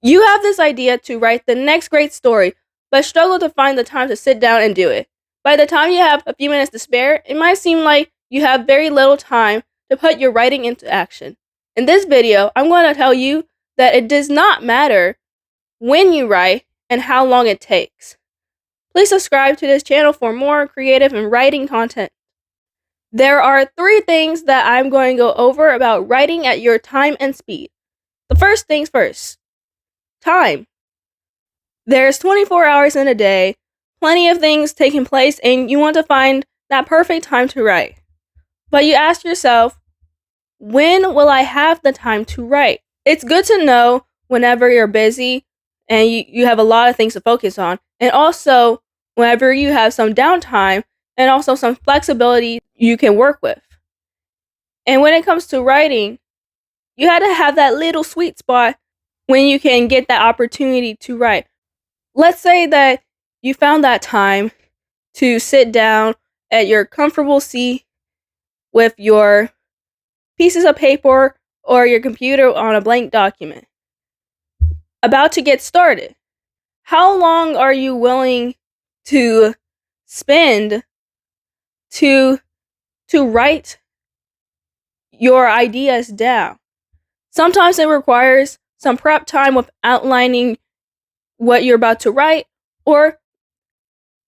You have this idea to write the next great story, but struggle to find the time to sit down and do it. By the time you have a few minutes to spare, it might seem like you have very little time to put your writing into action. In this video, I'm going to tell you that it does not matter when you write and how long it takes. Please subscribe to this channel for more creative and writing content. There are 3 things that I'm going to go over about writing at your time and speed. The first things first. Time. There's 24 hours in a day, plenty of things taking place, and you want to find that perfect time to write. But you ask yourself, when will I have the time to write? It's good to know whenever you're busy and you have a lot of things to focus on, and also whenever you have some downtime and also some flexibility you can work with. And when it comes to writing, you had to have that little sweet spot when you can get that opportunity to write. Let's say that you found that time to sit down at your comfortable seat with your pieces of paper or your computer on a blank document, about to get started. How long are you willing to spend to write your ideas down? Sometimes it requires some prep time with outlining what you're about to write, or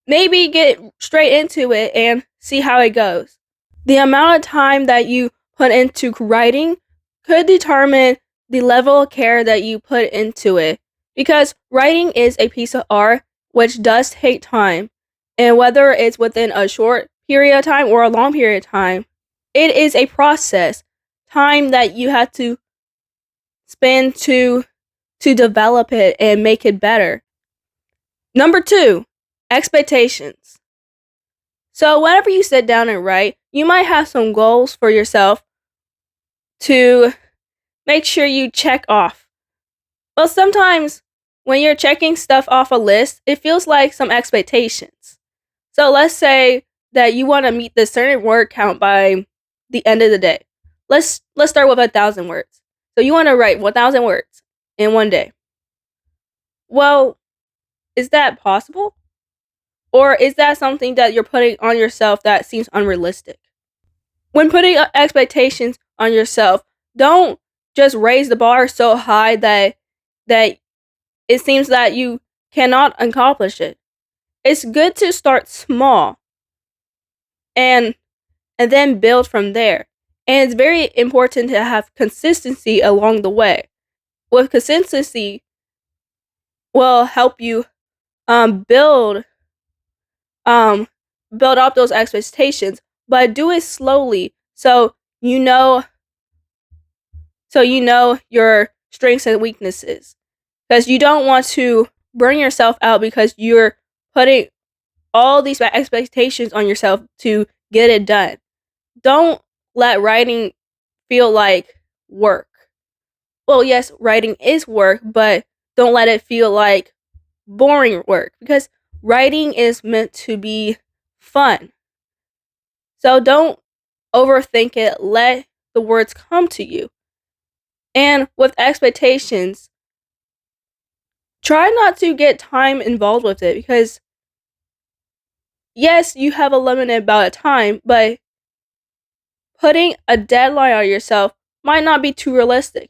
maybe get straight into it and see how it goes. The amount of time that you put into writing could determine the level of care that you put into it, because writing is a piece of art which does take time, and whether it's within a short period of time or a long period of time, it is a process, time that you have to spend to develop it and make it better. Number 2, expectations. So whenever you sit down and write, you might have some goals for yourself to make sure you check off. But sometimes when you're checking stuff off a list, it feels like some expectations. So let's say that you want to meet this certain word count by the end of the day. Let's start with 1,000 words. So you want to write 1,000 words in one day. Well, is that possible? Or is that something that you're putting on yourself that seems unrealistic? When putting expectations on yourself, don't just raise the bar so high that it seems that you cannot accomplish it. It's good to start small and then build from there. And it's very important to have consistency along the way. With consistency will help you build up those expectations, but do it slowly so you know your strengths and weaknesses, because you don't want to burn yourself out because you're putting all these expectations on yourself to get it done. Don't let writing feel like work. Well, yes, writing is work, but don't let it feel like boring work, because writing is meant to be fun. So don't overthink it. Let the words come to you. And with expectations, try not to get time involved with it, because yes, you have a limited amount of time, but putting a deadline on yourself might not be too realistic.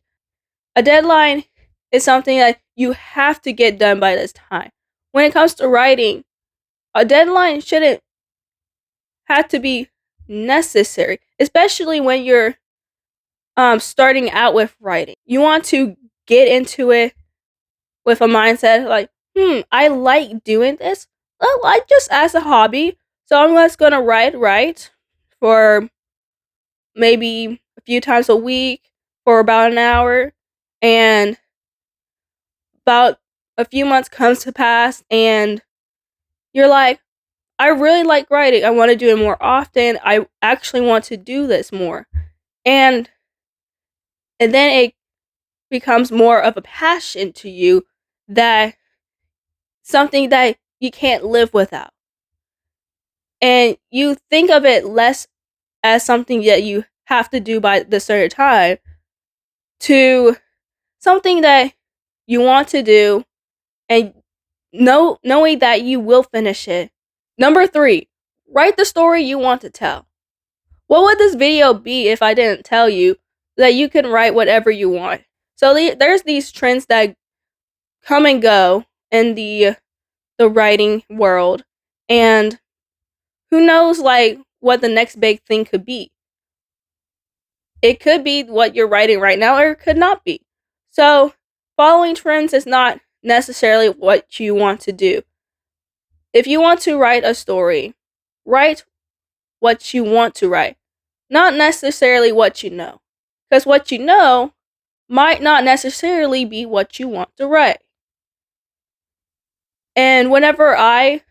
A deadline is something that you have to get done by this time. When it comes to writing, a deadline shouldn't have to be necessary, especially when you're starting out with writing. You want to get into it with a mindset like, I like doing this. Well, I just as a hobby, so I'm just gonna write for maybe a few times a week for about an hour, and about a few months comes to pass, and you're like, I really like writing. I want to do it more often. I actually want to do this more. And then it becomes more of a passion to you, that something that you can't live without. And you think of it less as something that you have to do by the certain time, to something that you want to do and knowing that you will finish it. Number 3, write the story you want to tell. What would this video be if I didn't tell you that you can write whatever you want? So there's these trends that come and go in the writing world, and who knows like what the next big thing could be. It could be what you're writing right now, or it could not be. So following trends is not necessarily what you want to do. If you want to write a story, write what you want to write, not necessarily what you know. Because what you know might not necessarily be what you want to write. And whenever I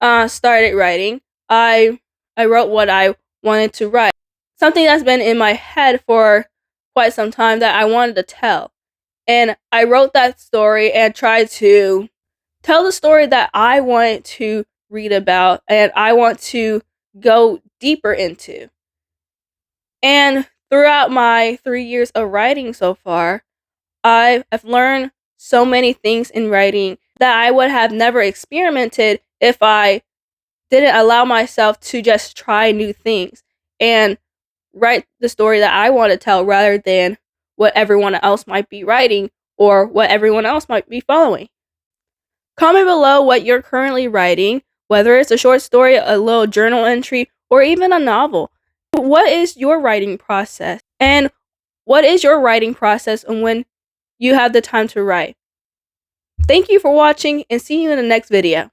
started writing, I wrote what I wanted to write. Something that's been in my head for quite some time that I wanted to tell. And I wrote that story and tried to tell the story that I wanted to read about and I want to go deeper into. And throughout my 3 years of writing so far, I've learned so many things in writing that I would have never experimented if I didn't allow myself to just try new things and write the story that I want to tell rather than what everyone else might be writing or what everyone else might be following. Comment below what you're currently writing, whether it's a short story, a little journal entry, or even a novel. What is your writing process? And what is your writing process and when you have the time to write? Thank you for watching and see you in the next video.